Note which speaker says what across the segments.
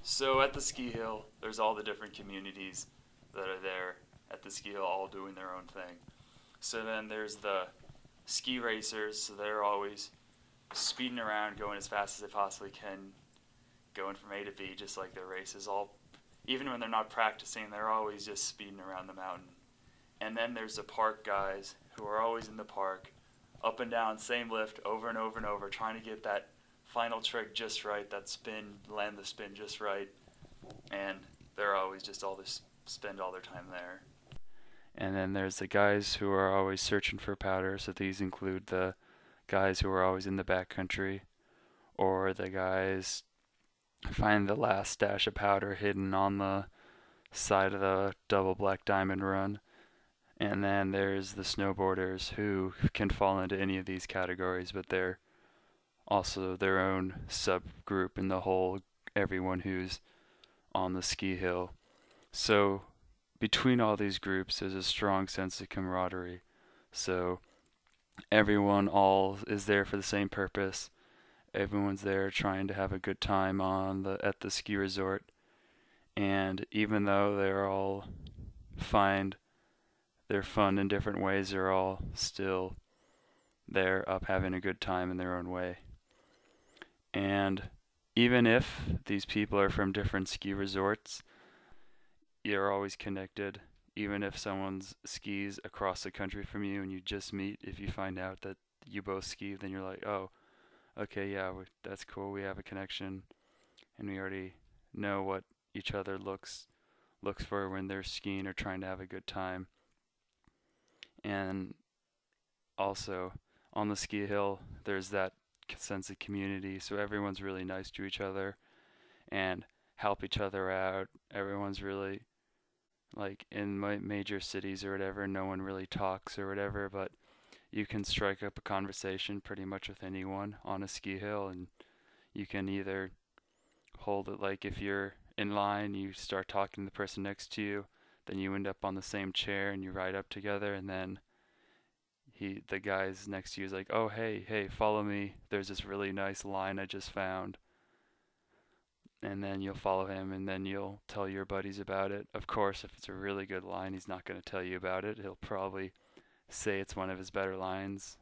Speaker 1: So at the ski hill, there's all the different communities that are there at the ski hill, all doing their own thing. So then there's the ski racers, so they're always speeding around, going as fast as they possibly can, going from A to B, just like their races. All, even when they're not practicing, they're always just speeding around the mountain. And then there's the park guys who are always in the park, up and down, same lift, over and over and over, trying to get that final trick just right, that spin, land the spin just right. And they're always just spend all their time there. And then there's the guys who are always searching for powder, so these include the guys who are always in the backcountry, or the guys find the last stash of powder hidden on the side of the double black diamond run. And then there's the snowboarders who can fall into any of these categories, but they're also their own subgroup in the whole everyone who's on the ski hill. So between all these groups there's a strong sense of camaraderie. So everyone all is there for the same purpose. Everyone's there trying to have a good time at the ski resort. And even though they're all find their fun in different ways, they're all still there up having a good time in their own way. And even if these people are from different ski resorts, you're always connected. Even if someone skis across the country from you and you just meet, if you find out that you both ski, then you're like, oh, okay, yeah, that's cool, we have a connection, and we already know what each other looks for when they're skiing or trying to have a good time. And also, on the ski hill, there's that sense of community, so everyone's really nice to each other and help each other out. Everyone's really, like in major cities or whatever, no one really talks or whatever, but you can strike up a conversation pretty much with anyone on a ski hill, and you can either hold it, like if you're in line, you start talking to the person next to you, then you end up on the same chair and you ride up together, and then the guy's next to you is like, oh, hey, follow me, there's this really nice line I just found. And then you'll follow him, and then you'll tell your buddies about it. Of course, if it's a really good line, he's not going to tell you about it. He'll probably say it's one of his better lines,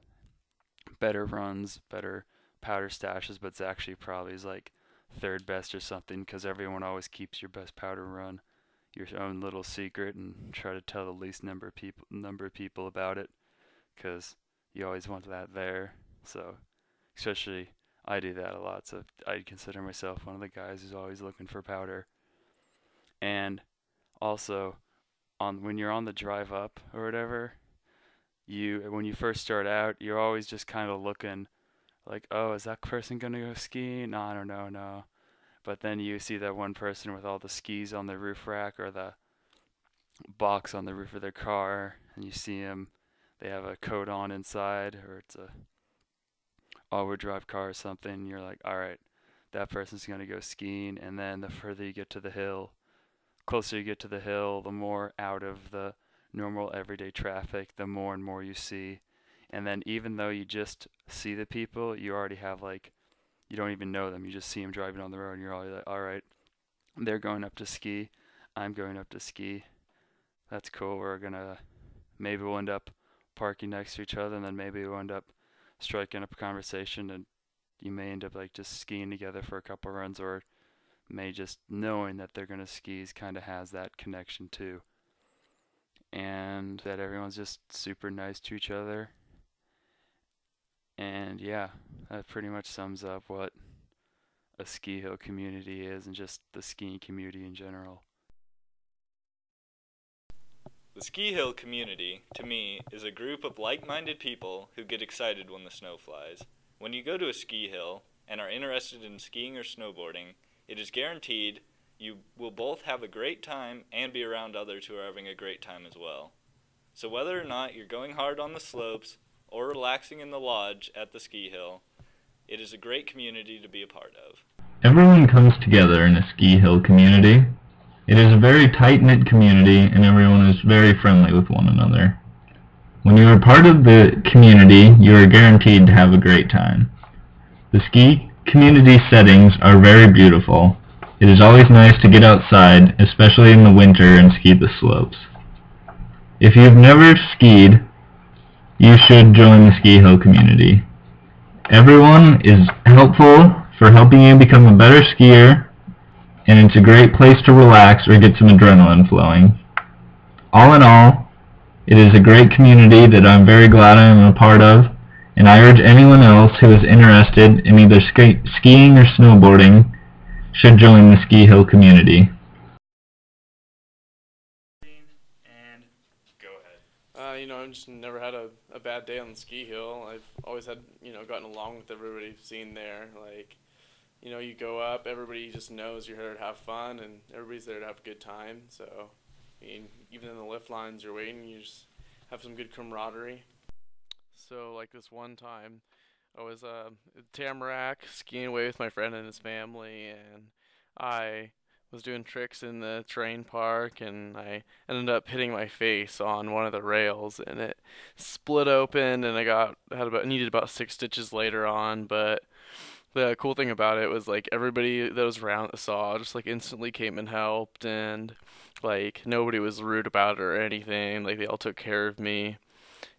Speaker 1: better runs, better powder stashes, but it's actually probably his like third best or something, because everyone always keeps your best powder run your own little secret and try to tell the least number of people about it, because you always want that there. So especially I do that a lot, so I consider myself one of the guys who's always looking for powder. And also, when you're on the drive up or whatever, when you first start out, you're always just kind of looking like, oh, is that person gonna go skiing? No, I don't know, no. But then you see that one person with all the skis on the roof rack or the box on the roof of their car, and you see them, they have a coat on inside, or it's a all-wheel drive car or something. You're like, all right, that person's gonna go skiing. And then the further you get to the hill, closer you get to the hill, the more out of the normal everyday traffic, the more and more you see. And then even though you just see the people, you already have like, you don't even know them, you just see them driving on the road, and you're already like, all right, they're going up to ski, I'm going up to ski, that's cool, maybe we'll end up parking next to each other, and then maybe we'll end up striking up a conversation, and you may end up like just skiing together for a couple runs, or may just knowing that they're going to skis kind of has that connection too. And that everyone's just super nice to each other. And yeah, that pretty much sums up what a ski hill community is, and just the skiing community in general.
Speaker 2: The ski hill community, to me, is a group of like-minded people who get excited when the snow flies. When you go to a ski hill and are interested in skiing or snowboarding, it is guaranteed you will both have a great time and be around others who are having a great time as well. So whether or not you're going hard on the slopes or relaxing in the lodge at the ski hill, it is a great community to be a part of.
Speaker 3: Everyone comes together in a ski hill community. It is a very tight-knit community, and everyone is very friendly with one another. When you are part of the community, you are guaranteed to have a great time. The ski community settings are very beautiful. It is always nice to get outside, especially in the winter, and ski the slopes. If you've never skied, you should join the ski hill community. Everyone is helpful for helping you become a better skier, and it's a great place to relax or get some adrenaline flowing. All in all, it is a great community that I'm very glad I am a part of, and I urge anyone else who is interested in either skiing or snowboarding should join the ski hill community.
Speaker 2: And go ahead.
Speaker 4: I've just never had a bad day on the ski hill. I've always had, gotten along with everybody I've seen there. Like, you go up, everybody just knows you're here to have fun, and everybody's there to have a good time. So, even in the lift lines you're waiting, you just have some good camaraderie. So, like this one time, I was at Tamarack skiing away with my friend and his family, and I was doing tricks in the terrain park, and I ended up hitting my face on one of the rails, and it split open, and needed about 6 stitches later on. But the cool thing about it was like everybody that was around that saw just like instantly came and helped, and like nobody was rude about it or anything. Like they all took care of me,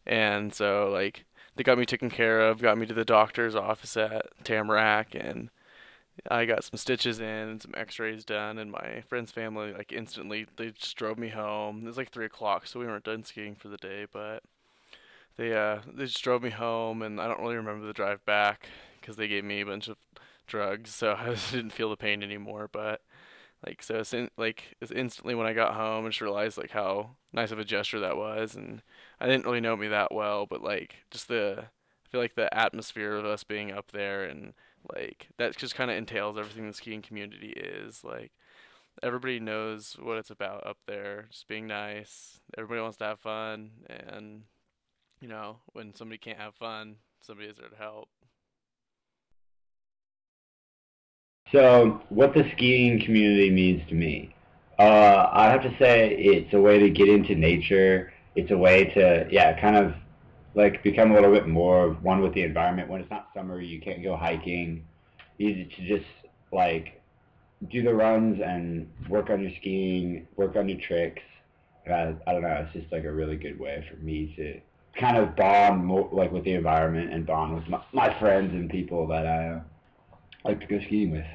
Speaker 4: and so like they got me taken care of, got me to the doctor's office at Tamarack, and I got some stitches in and some x-rays done, and my friend's family like instantly they just drove me home. It was like 3 o'clock, so we weren't done skiing for the day, but they just drove me home, and I don't really remember the drive back because they gave me a bunch of drugs, so I didn't feel the pain anymore. But like so, it's instantly when I got home, I just realized like how nice of a gesture that was, and I didn't really know me that well, but like I feel like the atmosphere of us being up there, and like that just kind of entails everything the skiing community is. Like everybody knows what it's about up there, just being nice. Everybody wants to have fun, and when somebody can't have fun, somebody is there to help.
Speaker 5: So, what the skiing community means to me, I have to say it's a way to get into nature. It's a way to, yeah, kind of like become a little bit more one with the environment. When it's not summer, you can't go hiking. You to just like do the runs and work on your skiing, work on your tricks. I don't know. It's just like a really good way for me to kind of bond more, like with the environment and bond with my friends and people that I like to go skiing with.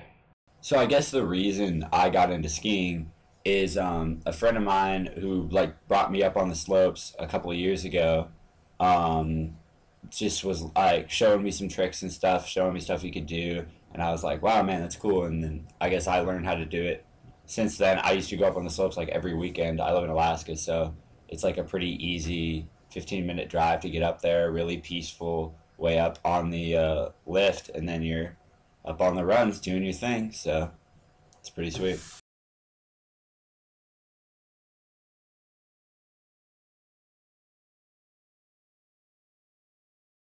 Speaker 5: So I guess the reason I got into skiing is a friend of mine who like brought me up on the slopes a couple of years ago. Um, just was like showing me some tricks and stuff, showing me stuff he could do, and I was like, wow, man, that's cool. And then I guess I learned how to do it. Since then, I used to go up on the slopes like every weekend. I live in Alaska, so it's like a pretty easy 15-minute drive to get up there, really peaceful way up on the lift, and then you're up on the runs doing your thing. So it's pretty sweet.